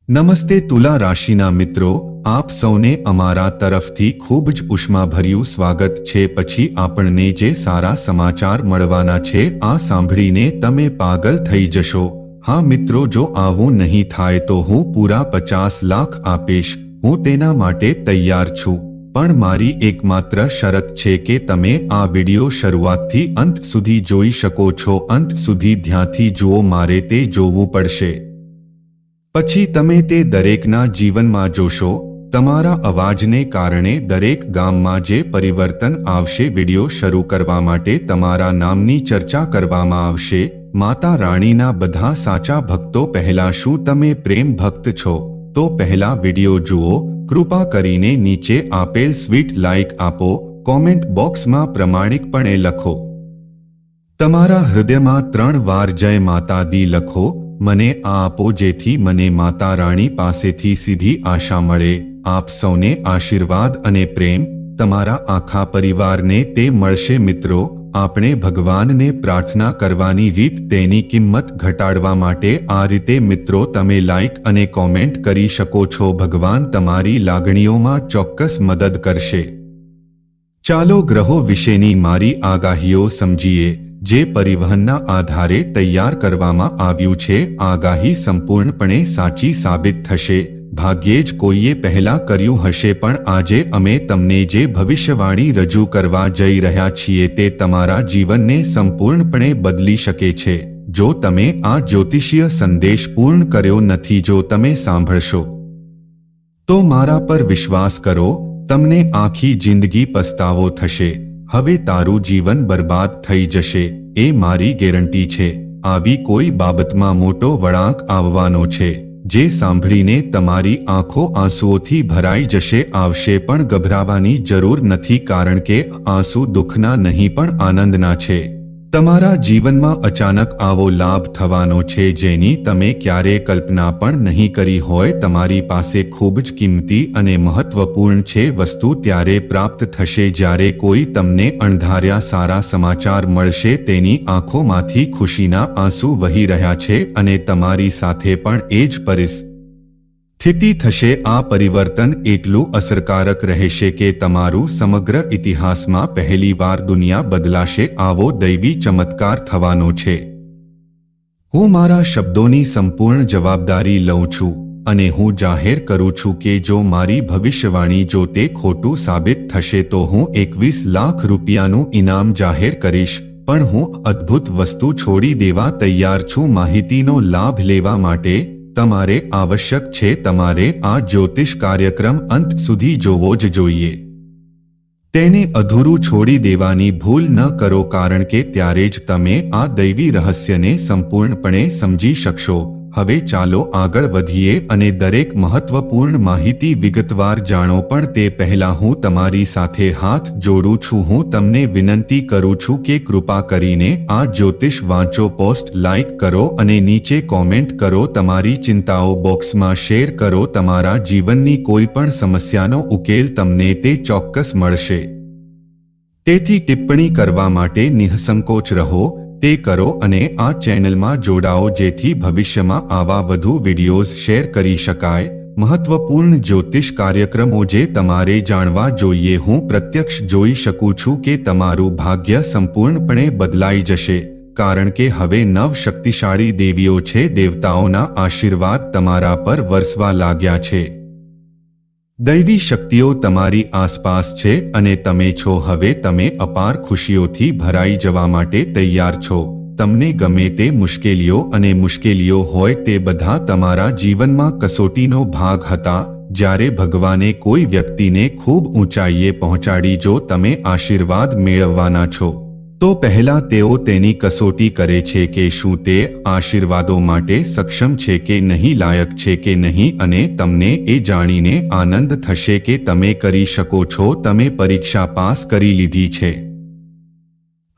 નમસ્તે તુલા રાશિના મિત્રો, આપ સૌને અમારા તરફથી ખૂબ જ ઉષ્માભર્યું સ્વાગત છે। પછી આપણને જે સારા સમાચાર મળવાના છે આ સાંભળીને તમે પાગલ થઈ જશો। હા મિત્રો, જો આવું નહીં થાય તો હું પૂરા 50 લાખ આપીશ। હું તેના માટે તૈયાર છું, પણ મારી એકમાત્ર શરત છે કે તમે આ વિડિયો શરૂઆતથી અંત સુધી જોઈ શકો છો। અંત સુધી ધ્યાનથી જુઓ, મારે તે જોવું પડશે। પછી તમે તે દરેકના જીવનમાં જોશો। તમારા અવાજને કારણે દરેક ગામમાં જે પરિવર્તન આવશે। વિડિયો શરૂ કરવા માટે તમારા નામની ચર્ચા કરવામાં આવશે। માતા રાણીના બધા સાચા ભક્તો, પહેલા શું તમે પ્રેમ ભક્ત છો? તો પહેલા વિડિયો જુઓ। કૃપા કરીને નીચે આપેલ સ્વીટ લાઇક આપો। કોમેન્ટ બોક્સમાં પ્રમાણિકપણે લખો। તમારા હૃદયમાં 3 વાર જય માતા દી લખો। મને આ આપો, જેથી મને માતા રાણી પાસેથી સીધી આશા મળે। આપ સૌને આશીર્વાદ અને પ્રેમ, તમારા આખા પરિવારને તે મળશે। મિત્રો, આપણે ભગવાનને પ્રાર્થના કરવાની રીત, તેની કિંમત ઘટાડવા માટે આ રીતે મિત્રો તમે લાઇક અને કોમેન્ટ કરી શકો છો। ભગવાન તમારી લાગણીઓમાં ચોક્કસ મદદ કરશે। ચાલો ગ્રહો વિશેની મારી આગાહીઓ સમજીએ, જે પરિવહનના આધારે તૈયાર કરવામાં આવ્યું છે। આગાહી સંપૂર્ણપણે સાચી સાબિત થશે। ભાગ્યે જ કોઈએ પહેલા કર્યું હશે, પણ આજે અમે તમને જે ભવિષ્યવાણી રજૂ કરવા જઈ રહ્યા છીએ તે તમારા જીવનને સંપૂર્ણપણે બદલી શકે છે। જો તમે આ જ્યોતિષીય સંદેશ પૂર્ણ કર્યો નથી, જો તમે સાંભળશો તો મારા પર વિશ્વાસ કરો, તમને આખી જિંદગી પસ્તાવો થશે। હવે તારું જીવન બરબાદ થઈ જશે, એ મારી ગેરંટી છે। આવી કોઈ બાબતમાં મોટો વળાંક આવવાનો છે, જે સાંભળીને તમારી આંખો આંસુઓથી ભરાઈ જશે। આવશે, પણ ગભરાવાની જરૂર નથી, કારણ કે આંસુ દુઃખના નહીં પણ આનંદના છે। તમારા જીવનમાં અચાનક આવો લાભ થવાનો છે જેની તમે ક્યારેય કલ્પના પણ નહીં કરી હોય। તમારી પાસે ખૂબ જ કિંમતી અને મહત્વપૂર્ણ છે વસ્તુ ત્યારે પ્રાપ્ત થશે જ્યારે કોઈ તમને અણધાર્યા સારા સમાચાર મળશે। તેની આંખોમાંથી ખુશીના આંસુ વહી રહ્યા છે અને તમારી સાથે પણ એ જ પરિસ્થિતિ થશે। આ પરિવર્તન એટલું અસરકારક રહેશે કે તમારું સમગ્ર ઇતિહાસમાં પહેલીવાર દુનિયા બદલાશે। આવો દૈવી ચમત્કાર થવાનો છે। હું મારા શબ્દોની સંપૂર્ણ જવાબદારી લઉં છું અને હું જાહેર કરું છું કે જો મારી ભવિષ્યવાણી જો તે ખોટું સાબિત થશે તો હું 21 લાખ રૂપિયાનું ઇનામ જાહેર કરીશ। પણ હું અદ્ભુત વસ્તુ છોડી દેવા તૈયાર છું। માહિતીનો લાભ લેવા માટે તમારે આવશ્યક છે તમારે આ જ્યોતિષ કાર્યક્રમ અંત સુધી જોવો જ જોઈએ। તેને અધૂરું છોડી દેવાની ભૂલ ન કરો, કારણ કે ત્યારે જ તમે આ દૈવી રહસ્યને સંપૂર્ણપણે સમજી શકશો। હવે ચાલો આગળ વધીએ અને દરેક મહત્વપૂર્ણ માહિતી વિગતવાર જાણો। પણ તે પહેલા હું તમારી સાથે હાથ જોડું છું। હું તમને વિનંતી કરું છું કે કૃપા કરીને આ જ્યોતિષ વાંચો, પોસ્ટ લાઇક કરો અને નીચે કોમેન્ટ કરો। તમારી ચિંતાઓ બોક્સમાં શેર કરો। તમારા જીવનની કોઈ પણ સમસ્યાનો ઉકેલ તમને તે ચોક્કસ મળશે। તેથી ટિપ્પણી કરવા માટે નિઃસંકોચ રહો, તે કરો અને આ ચેનલમાં જોડાઓ, જેથી ભવિષ્યમાં આવા વધુ વિડિયોઝ શેર કરી શકાય। મહત્વપૂર્ણ જ્યોતિષ કાર્યક્રમો જે તમારે જાણવા જોઈએ। હું પ્રત્યક્ષ જોઈ શકું છું કે તમારું ભાગ્ય સંપૂર્ણપણે બદલાઈ જશે, કારણ કે હવે 9 શક્તિશાળી દેવીઓ છે। દેવતાઓના આશીર્વાદ તમારા પર વરસવા લાગ્યા છે। દૈવી શક્તિઓ તમારી આસપાસ છે અને તમે છો। હવે તમે અપાર ખુશીઓથી ભરાઈ જવા માટે તૈયાર છો। તમને ગમે તે મુશ્કેલીઓ હોય, તે બધા તમારા જીવનમાં કસોટીનો ભાગ હતા, જ્યારે ભગવાને કોઈ વ્યક્તિને ખૂબ ઊંચાઈએ પહોંચાડી। જો તમે આશીર્વાદ મેળવવાના છો તો પહેલા તેઓ તેની કસોટી કરે છે કે શું તે આશીર્વાદો માટે સક્ષમ છે કે નહીં, લાયક છે કે નહીં, અને તમને એ જાણીને આનંદ થશે કે તમે કરી શકો છો। તમે પરીક્ષા પાસ કરી લીધી છે।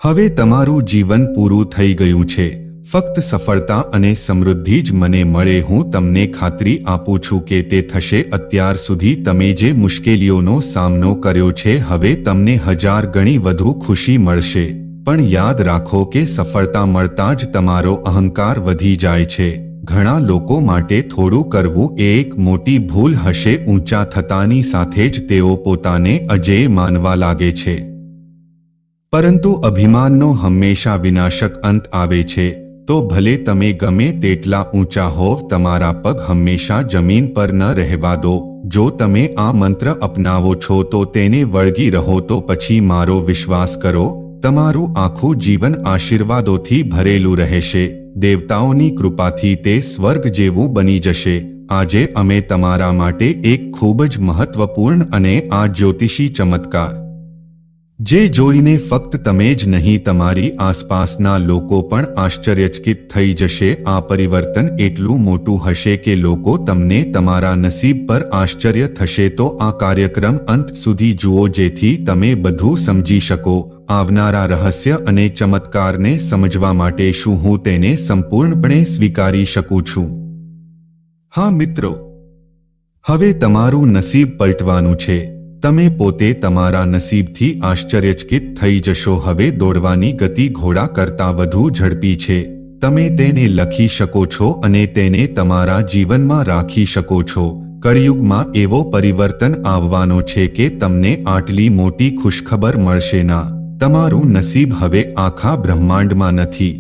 હવે તમારું જીવન પૂરું થઈ ગયું છે। ફક્ત સફળતા અને સમૃદ્ધિ જ મને મળે। હું તમને ખાતરી આપું છું કે તે થશે। અત્યાર સુધી તમે જે મુશ્કેલીઓનો સામનો કર્યો છે, હવે તમને 1000 ગણી વધુ ખુશી મળશે। પણ યાદ રાખો કે સફળતા મળતા જ તમારો અહંકાર વધી જાય છે। ઘણા લોકો માટે થોડું કરવું એ એક મોટી ભૂલ હશે. ઊંચા થતાની સાથે જ તેઓ પોતાને અજેય માનવા લાગે છે. પરંતુ અભિમાનનો હંમેશા વિનાશક અંત આવે છે. તો ભલે તમે ગમે તેટલા ઊંચા હોવ, તમારા પગ હંમેશા જમીન પર ન રહેવા દો. જો તમે આ મંત્ર અપનાવો છો તો તેને વળગી રહો તો પછી મારો વિશ્વાસ કરો, તમારું આખું જીવન આશીર્વાદોથી ભરેલું રહેશે. દેવતાઓની કૃપાથી તે સ્વર્ગ જેવું બની જશે. આજે અમે તમારા માટે એક ખૂબ જ મહત્વપૂર્ણ અને આ જ્યોતિષી ચમત્કાર જે જોઈને ફક્ત તમે જ નહીં, તમારી આસપાસના લોકો પણ આશ્ચર્યચકિત થઈ જશે. આ પરિવર્તન એટલું મોટું હશે કે લોકો તમને તમારા નસીબ પર આશ્ચર્ય થશે. તો આ કાર્યક્રમ અંત સુધી જુઓ જેથી તમે બધું સમજી શકો. આવનારા રહસ્ય અને ચમત્કારને સમજવા માટે શું હું તેને સંપૂર્ણપણે સ્વીકારી શકું છું? હા મિત્રો, હવે તમારું નસીબ પલટવાનું છે. તમે પોતે તમારા નસીબથી આશ્ચર્યચકિત થઈ જશો. હવે દોડવાની ગતિ ઘોડા કરતાં વધુ ઝડપી છે. તમે તેને લખી શકો છો અને તેને તમારા જીવનમાં રાખી શકો છો. કળિયુગમાં એવો પરિવર્તન આવવાનો છે કે તમને આટલી મોટી ખુશખબર મળશે ના. તમારું નસીબ હવે આખા બ્રહ્માંડમાં નથી.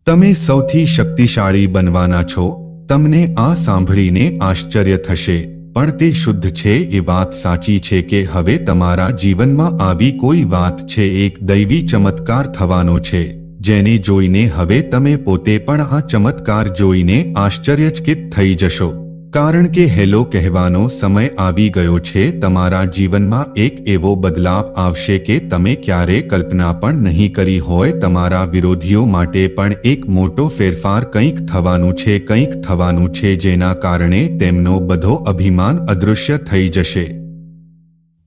તમે સૌથી શક્તિશાળી બનવાના છો. તમને આ સાંભળીને આશ્ચર્ય થશે, પણ તે શુદ્ધ છે. એ વાત સાચી છે કે હવે તમારા જીવનમાં આવી કોઈ વાત છે, એક દૈવી ચમત્કાર થવાનો છે, જેને જોઈને હવે તમે પોતે પણ આ ચમત્કાર જોઈને આશ્ચર્યચકિત થઈ જશો. કારણ કે હેલો કહેવાનો સમય આવી ગયો છે. તમારા જીવનમાં એક એવો બદલાવ આવશે કે તમે ક્યારે કલ્પના પણ નહીં કરી હોય. તમારા વિરોધીઓ માટે પણ એક મોટો ફેરફાર કંઈક થવાનું છે, કંઈક થવાનું છે જેના કારણે તેમનો બધો અભિમાન અદૃશ્ય થઈ જશે,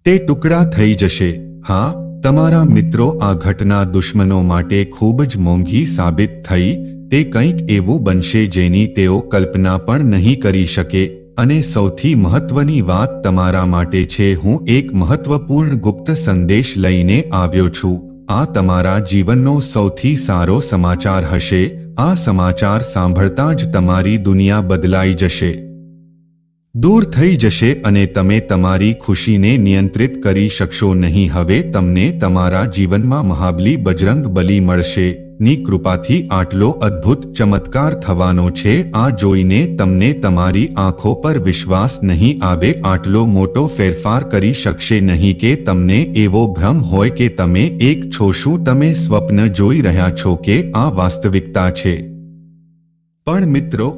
તે ટુકડા થઈ જશે. હા, તમારા મિત્રો, આ ઘટના દુશ્મનો માટે ખૂબ જ મોંઘી સાબિત થઈ. તે કંઈક એવું બનશે જેની તેઓ કલ્પના પણ નહીં કરી શકે. અને સૌથી મહત્વની વાત તમારા માટે છે, હું એક મહત્વપૂર્ણ ગુપ્ત સંદેશ લઈને આવ્યો છું. આ તમારા જીવનનો સૌથી સારો સમાચાર હશે. આ સમાચાર સાંભળતા જ તમારી દુનિયા બદલાઈ જશે, દૂર થઈ જશે અને તમે તમારી ખુશીને નિયંત્રિત કરી શકશો નહીં. હવે તમને તમારા જીવનમાં મહાબલી બજરંગ બલી મળશે. ની કૃપાથી આટલો અદ્ભુત ચમત્કાર થવાનો છે. આ જોઈને તમને તમારી આંખો પર વિશ્વાસ નહીં આવે. આટલો મોટો ફેરફાર કરી શકશે નહીં કે તમને એવો ભ્રમ હોય કે તમે એક છો. શું તમે સ્વપ્ન જોઈ રહ્યા છો કે આ વાસ્તવિકતા છે? પણ મિત્રો,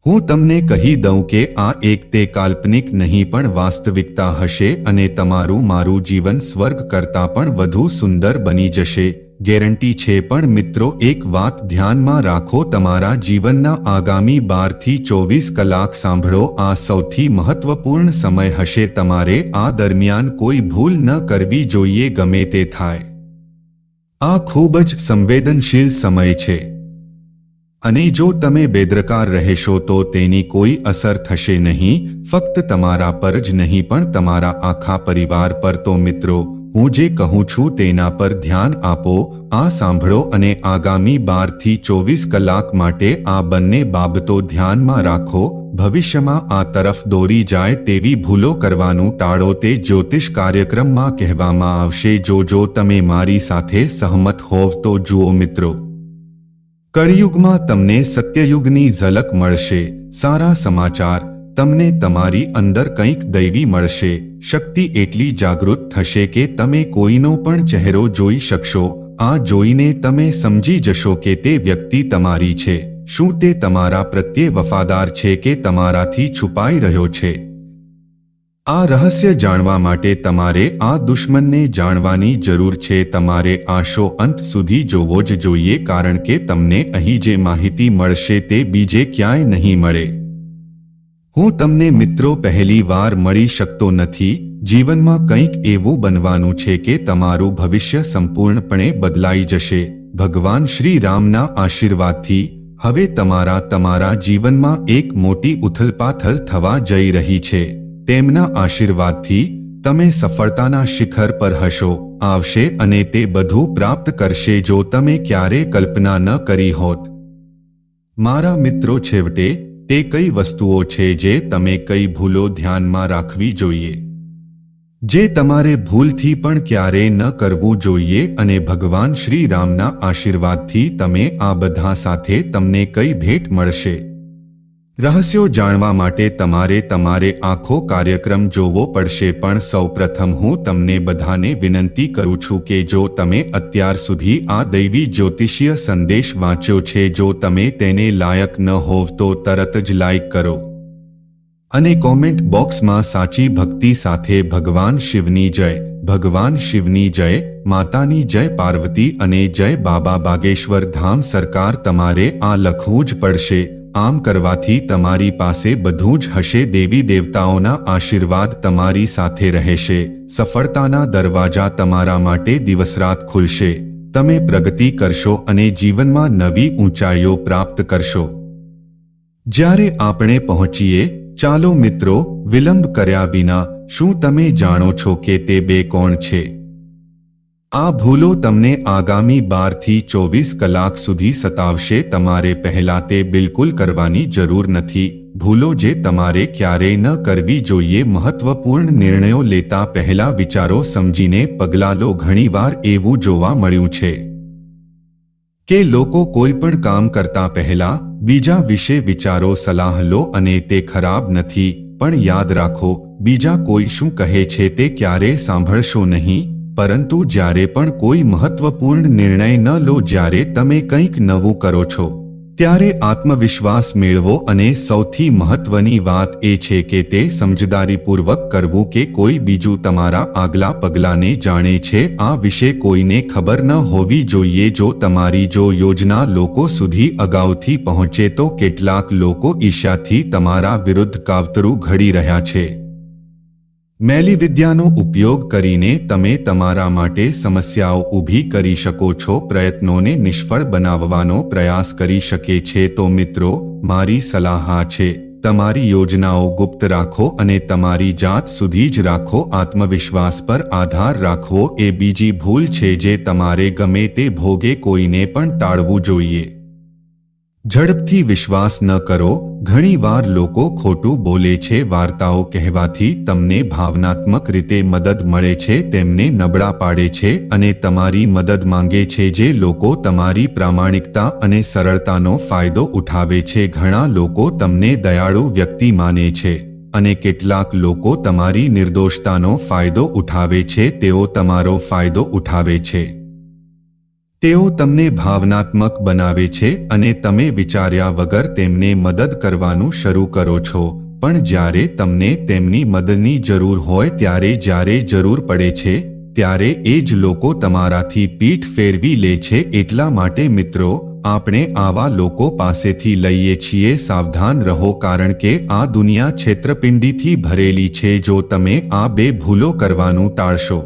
હું તમને કહી દઉં કે આ એક તે કાલ્પનિક નહીં પણ વાસ્તવિકતા હશે અને તમારું મારું જીવન સ્વર્ગ કરતાં પણ વધુ સુંદર બની જશે. ગેરંટી છે. પણ મિત્રો, એક વાત ધ્યાનમાં રાખો, તમારા જીવનના આગામી 12 થી 24 કલાક સાંભળો. આ સૌથી મહત્વપૂર્ણ સમય હશે. તમારે આ દરમિયાન કોઈ ભૂલ ન કરવી જોઈએ, ગમે તે થાય. આ ખૂબ જ સંવેદનશીલ સમય છે અને જો તમે બેદરકાર રહેશો તો તેની કોઈ અસર થશે નહીં. ફક્ત તમારા પર જ નહીં પણ તમારા આખા પરિવાર પર. તો મિત્રો, હું જે કહું છું તેના પર ધ્યાન આપો, આ સાંભળો અને આગામી 12 થી 24 કલાક માટે આ બંને બાબતો ધ્યાનમાં રાખો. ભવિષ્યમાં આ તરફ દોરી જાય તેવી ભૂલો કરવાનું ટાળો. તે જ્યોતિષ કાર્યક્રમમાં કહેવામાં આવશે. જો તમે મારી સાથે સહમત હોવ તો જુઓ મિત્રો, કળિયુગમાં તમને સત્યયુગની ઝલક મળશે. સારા સમાચાર, તમને તમારી અંદર કંઈક દૈવી મળશે. શક્તિ એટલી જાગૃત થશે કે તમે કોઈનો પણ ચહેરો જોઈ શકશો. આ જોઈને તમે સમજી જશો કે તે વ્યક્તિ તમારી છે. શું તે તમારા પ્રત્યે વફાદાર છે કે તમારાથી છુપાઈ રહ્યો છે? આ રહસ્ય જાણવા માટે તમારે આ દુશ્મનને જાણવાની જરૂર છે. તમારે આ શો અંત સુધી જોવો જ જોઈએ, કારણ કે તમને અહીં જે માહિતી મળશે તે બીજે ક્યાંય નહીં મળે. હું તમને મિત્રો પહેલી વાર મળી શકતો નથી. જીવનમાં કંઈક એવું બનવાનું છે કે તમારું ભવિષ્ય સંપૂર્ણપણે બદલાઈ જશે. ભગવાન શ્રી રામના આશીર્વાદથી હવે તમારા જીવનમાં એક મોટી ઉથલપાથલ થવા જઈ રહી છે. તેમના આશીર્વાદથી તમે સફળતાના શિખર પર હશો, આવશે અને તે બધું પ્રાપ્ત કરશે જો તમે ક્યારે કલ્પના ન કરી હોત. મારા મિત્રો, છેવટે તે કઈ વસ્તુઓ છે જે તમે કઈ ભૂલો ધ્યાનમાં રાખવી જોઈએ, જે તમારે ભૂલથી પણ ક્યારેય ન કરવું જોઈએ, અને ભગવાન શ્રી રામના આશીર્વાદથી તમે આ બધા સાથે તમને કઈ ભેટ મળશે? રહસ્યો જાણવા માટે તમારે આખો કાર્યક્રમ જોવો પડશે, પણ સૌપ્રથમ હું તમને બધાને વિનંતી કરું છું કે જો તમે અત્યાર સુધી આ દૈવી જ્યોતિષીય સંદેશ વાંચ્યો છે, જો તમે તેને લાયક ન હોવ તો તરત જ લાઈક કરો અને કોમેન્ટ બોક્સમાં સાચી ભક્તિ સાથે ભગવાન શિવની જય, ભગવાન શિવની જય, માતાની જય, પાર્વતી અને જય બાબા બાગેશ્વર ધામ સરકાર તમારે આ લખવું જ પડશે. આમ કરવાથી તમારી પાસે બધું જ હશે. દેવી દેવતાઓના આશીર્વાદ તમારી સાથે રહેશે. સફળતાના દરવાજા તમારા માટે દિવસરાત ખુલશે. તમે પ્રગતિ કરશો અને જીવનમાં નવી ઊંચાઈઓ પ્રાપ્ત કરશો. જ્યારે આપણે પહોંચીએ, ચાલો મિત્રો, વિલંબ કર્યા વિના, શું તમે જાણો છો કે તે બે કોણ છે? આ ભૂલો તમને આગામી 12 થી 24 કલાક સુધી સતાવશે. તમારે પહેલા તે બિલકુલ કરવાની જરૂર નથી. ભૂલો જે તમારે ક્યારેય ન કરવી જોઈએ. મહત્વપૂર્ણ નિર્ણયો લેતા પહેલા વિચારો સમજીને પગલાં લો. ઘણીવાર એવું જોવા મળ્યું છે કે લોકો કોઈ પણ કામ કરતા પહેલા બીજા વિશે વિચારો, સલાહ લો અને તે ખરાબ નથી, પણ યાદ રાખો, બીજા કોઈ શું કહે છે તે ક્યારેય સાંભળશો નહીં. પરંતુ જ્યારે પણ કોઈ મહત્વપૂર્ણ નિર્ણય ન લો, જ્યારે તમે કંઈક નવું કરો છો, ત્યારે આત્મવિશ્વાસ મેળવો. અને સૌથી મહત્વની વાત એ છે કે તે સમજદારીપૂર્વક કરવું કે કોઈ બીજું તમારા આગલા પગલાંને જાણે છે. આ વિશે કોઈને ખબર ન હોવી જોઈએ. જો તમારી યોજના લોકો સુધી અગાઉથી પહોંચે તો કેટલાક લોકો ઈર્ષ્યાથી તમારા વિરુદ્ધ કાવતરું ઘડી રહ્યા છે. મેલી વિદ્યાનો ઉપયોગ કરીને તમે તમારા માટે સમસ્યાઓ ઊભી કરી શકો છો, પ્રયત્નોને નિષ્ફળ બનાવવાનો પ્રયાસ કરી શકે છે. તો મિત્રો, મારી સલાહ આ છે, તમારી યોજનાઓ ગુપ્ત રાખો અને તમારી જાત સુધી જ રાખો. આત્મવિશ્વાસ પર આધાર રાખવો એ બીજી ભૂલ છે જે તમારે ગમે તે ભોગે કોઈને પણ ટાળવું જોઈએ. ઝડપથી વિશ્વાસ ન કરો. ઘણીવાર લોકો ખોટું બોલે છે. વાર્તાઓ કહેવાથી તમને ભાવનાત્મક રીતે મદદ મળે છે, તેમને નબળા પાડે છે અને તમારી મદદ માંગે છે. જે લોકો તમારી પ્રામાણિકતા અને સરળતાનો ફાયદો ઉઠાવે છે. ઘણા લોકો તમને દયાળુ વ્યક્તિ માને છે અને કેટલાક લોકો તમારી નિર્દોષતાનો ફાયદો ઉઠાવે છે. તેઓ તમારો ફાયદો ઉઠાવે છે. તેઓ તમને ભાવનાત્મક બનાવે છે અને તમે વિચાર્યા વગર તેમને મદદ કરવાનું શરૂ કરો છો. પણ જ્યારે તમને તેમની મદદની જરૂર હોય, જ્યારે જરૂર પડે છે, ત્યારે એ જ લોકો તમારાથી પીઠ ફેરવી લે છે. એટલા માટે મિત્રો, આપણે આવા લોકો પાસેથી લઈએ છીએ. સાવધાન રહો, કારણ કે આ દુનિયા છેતરપિંડીથી ભરેલી છે. જો તમે આ બે ભૂલો કરવાનું ટાળશો,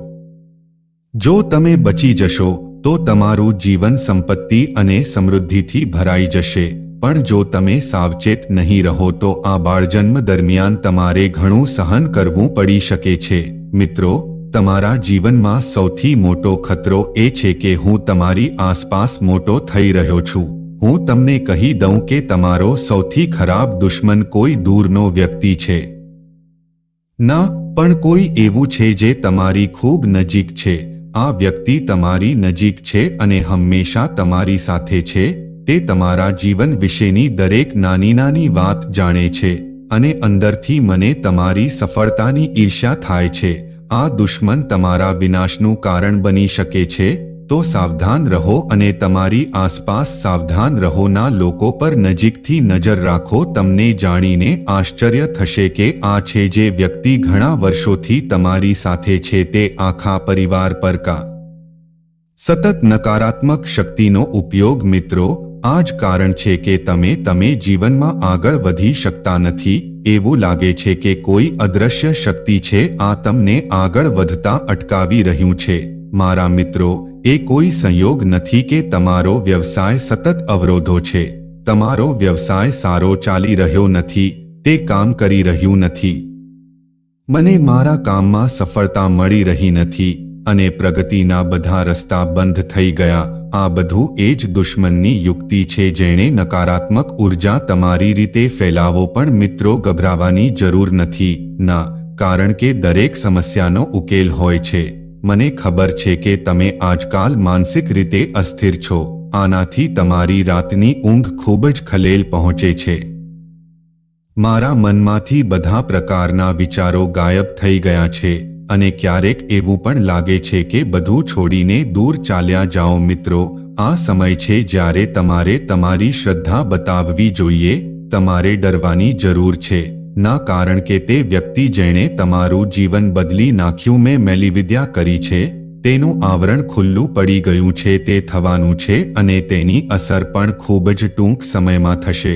જો તમે બચી જશો, તો તમારું જીવન સંપત્તિ અને સમૃદ્ધિથી ભરાઈ જશે. પણ જો તમે સાવચેત નહીં રહો તો આ બાળજન્મ દરમિયાન તમારે ઘણું સહન કરવું પડી શકે છે. મિત્રો, તમારા જીવનમાં સૌથી મોટો ખતરો એ છે કે હું તમારી આસપાસ મોટો થઈ રહ્યો છું. હું તમને કહી દઉં કે તમારો સૌથી ખરાબ દુશ્મન કોઈ દૂરનો વ્યક્તિ છે. ના, પણ કોઈ એવું છે જે તમારી ખૂબ નજીક છે. આ વ્યક્તિ તમારી નજીક છે અને હંમેશા તમારી સાથે છે. તે તમારા જીવન વિશેની દરેક નાની વાત જાણે છે અને અંદરથી મને તમારી સફળતાની ઈર્ષ્યા થાય છે. આ દુશ્મન તમારા વિનાશનું કારણ બની શકે છે. તો સાવધાન રહો અને તમારી આસપાસ સાવધાન રહો. ના લોકો પર નજીકથી નજર રાખો. તમને જાણીને આશ્ચર્ય થશે કે આ છે જે વ્યક્તિ ઘણા વર્ષોથી તમારી સાથે છે, તે આખા પરિવાર પર સતત નકારાત્મક શક્તિનો ઉપયોગ. મિત્રો, આ જ કારણ છે કે તમે જીવનમાં આગળ વધી શકતા નથી. એવું લાગે છે કે કોઈ અદૃશ્ય શક્તિ છે આ તમને આગળ વધતા અટકાવી રહ્યું છે. મારા મિત્રો, એ કોઈ સંયોગ નથી કે તમારો વ્યવસાય સતત અવરોધો છે. તમારો વ્યવસાય સારો ચાલી રહ્યો નથી, તે કામ કરી રહ્યું નથી. મને મારા કામમાં સફળતા મળી રહી નથી. અને પ્રગતિના બધા રસ્તા બંધ થઈ ગયા. આ બધું એ જ દુશ્મનની યુક્તિ છે, જેણે નકારાત્મક ઉર્જા તમારી રીતે ફેલાવો. પણ મિત્રો, ગભરાવાની જરૂર નથી ના, કારણ કે દરેક સમસ્યાનો ઉકેલ હોય છે. મને ખબર છે કે તમે આજકાલ માનસિક રીતે અસ્થિર છો. આનાથી તમારી રાતની ઊંઘ ખૂબ જ ખલેલ પહોંચે છે. મારા મનમાંથી બધા પ્રકારના વિચારો ગાયબ થઈ ગયા છે અને ક્યારેક એવું પણ લાગે છે કે બધું છોડીને દૂર ચાલ્યા જાઓ. મિત્રો, આ સમય છે જ્યારે તમારે તમારી શ્રદ્ધા બતાવવી જોઈએ. તમારે ડરવાની જરૂર છે ના, કારણ કે તે વ્યક્તિ જેણે તમારું જીવન બદલી નાખ્યું, મેં મેલીવિદ્યા કરી છે, તેનું આવરણ ખુલ્લું પડી ગયું છે. તે થવાનું છે અને તેની અસર પણ ખૂબ જ ટૂંક સમયમાં થશે.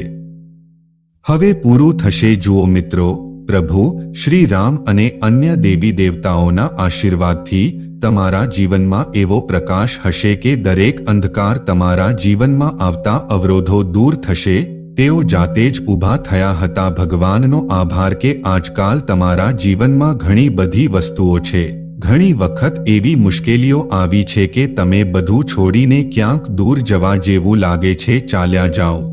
હવે પૂરું થશે. જુઓ મિત્રો, પ્રભુ શ્રી રામ અને અન્ય દેવી દેવતાઓના આશીર્વાદથી તમારા જીવનમાં એવો પ્રકાશ હશે કે દરેક અંધકાર તમારા જીવનમાં આવતા અવરોધો દૂર થશે. તેઓ જાતે જ ઊભા થયા હતા. ભગવાનનો આભાર કે આજકાલ તમારા જીવનમાં ઘણી બધી વસ્તુઓ છે. ઘણી વખત એવી મુશ્કેલીઓ આવી છે કે તમે બધું છોડીને ક્યાંક દૂર જવા જેવું લાગે છે. ચાલ્યા જાઓ.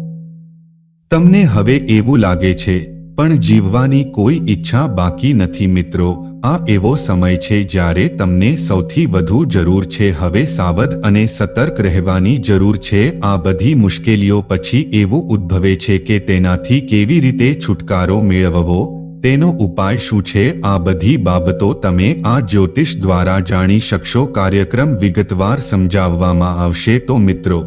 તમને હવે એવું લાગે છે પણ જીવવાની કોઈ ઈચ્છા બાકી નથી. મિત્રો, આ એવો સમય છે જ્યારે તમને સૌથી વધુ જરૂર છે હવે સાવધ અને સતર્ક રહેવાની જરૂર છે. આ બધી મુશ્કેલીઓ પછી એવું ઉદ્ભવે છે કે તેનાથી કેવી રીતે છુટકારો મેળવવો, તેનો ઉપાય શું છે, આ બધી બાબતો તમે આ જ્યોતિષ દ્વારા જાણી શકશો. કાર્યક્રમ વિગતવાર સમજાવવામાં આવશે. તો મિત્રો,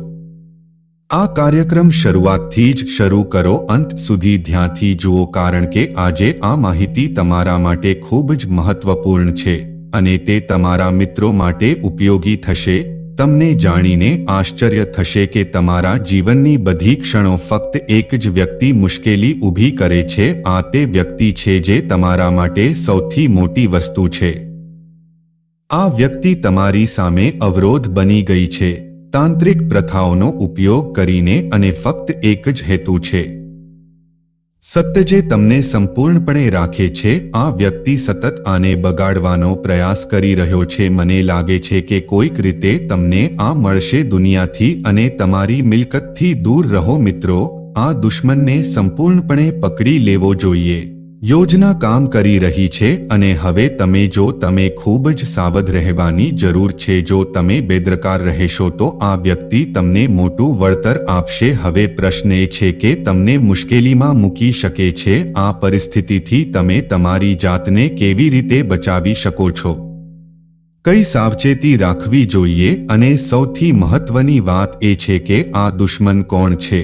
આ કાર્યક્રમ શરૂઆતથી જ શરૂ કરો, અંત સુધી ધ્યાનથી જુઓ, કારણ કે આજે આ માહિતી તમારા માટે ખૂબ જ મહત્વપૂર્ણ છે અને તે તમારા મિત્રો માટે ઉપયોગી થશે. તમને જાણીને આશ્ચર્ય થશે કે તમારા જીવનની બધી ક્ષણો ફક્ત એક જ વ્યક્તિ મુશ્કેલી ઊભી કરે છે. આ તે વ્યક્તિ છે જે તમારા માટે સૌથી મોટી વસ્તુ છે. આ વ્યક્તિ તમારી સામે અવરોધ બની ગઈ છે, તાંત્રિક પ્રથાઓનો ઉપયોગ કરીને, અને ફક્ત એક જ હેતુ છે, સત્ય જે તમને સંપૂર્ણપણે રાખે છે. આ વ્યક્તિ સતત આને બગાડવાનો પ્રયાસ કરી રહ્યો છે. મને લાગે છે કે કોઈક રીતે તમને આ મળશે દુનિયાથી અને તમારી મિલકતથી દૂર રહો. મિત્રો, આ દુશ્મનને સંપૂર્ણપણે પકડી લેવો જોઈએ. યોજના કામ કરી રહી છે અને હવે તમે ખૂબ જ સાવધ રહેવાની જરૂર છે. જો તમે બેદરકાર રહેશો તો આ વ્યક્તિ તમને મોટું વળતર આપશે. હવે પ્રશ્ન એ છે કે તમને મુશ્કેલીમાં મૂકી શકે છે. આ પરિસ્થિતિથી તમે તમારી જાતને કેવી રીતે બચાવી શકો છો, કઈ સાવચેતી રાખવી જોઈએ, અને સૌથી મહત્વની વાત એ છે કે આ દુશ્મન કોણ છે.